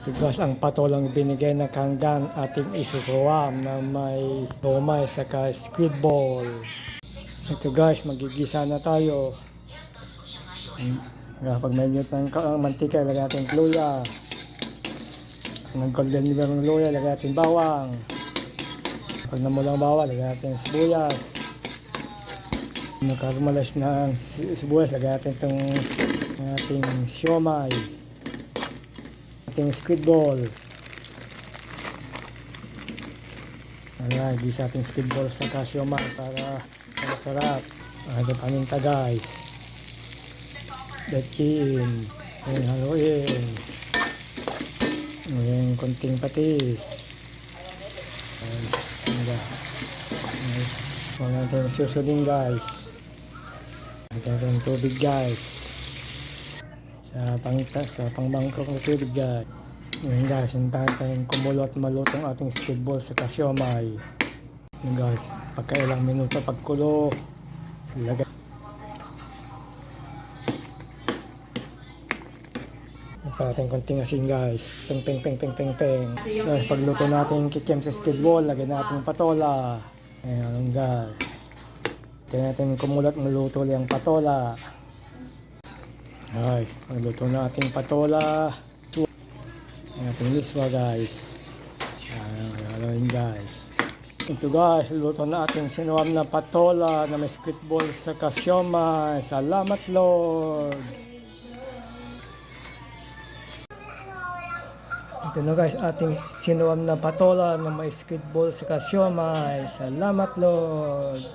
Ito guys, ang patolang binigay na kanggang ating isusuwam na may tomay saka squid ball. Ito guys, magigisa na tayo. Pag may nyot ng mantika, lagyan natin luya. Pag golden liver ng luya, lagyan natin bawang. Pag namulang bawang, lagyan natin sibuyas. Nagkarumalas na sibuyas, lagyan natin itong ating siomay, ating squid ball. Ayan, gisa ating squid ball sa siomay para masarap. Ito paminta guys. Datin. Ayan, haluin. Ayan, konting patis. Ayan. Huwag natin susudin guys. Ito yung tubig guys. Sa pangbangkok ng tubig guys. Ayan guys, hintahan tayong kumulo at malutong ating squid ball sa siomay. Ayan guys, pagkailang minuto pagkulo, ilagay. Natin konting asin guys. Peng peng peng peng peng peng. Guys, pagluto natin kikim sa squid ball, lagyan natin patola. Ayan guys. Kaya natin kumulat maluto yung patola. Ay, pagluto natin patola. Ayan natin liswa guys. Ayan guys. Ito guys, luto na ating sinuwam na patola na may squid ball sa siomay. Salamat Lord! Ito na guys, ating sinuwam na patola na may squid ball sa siomay. Salamat Lord!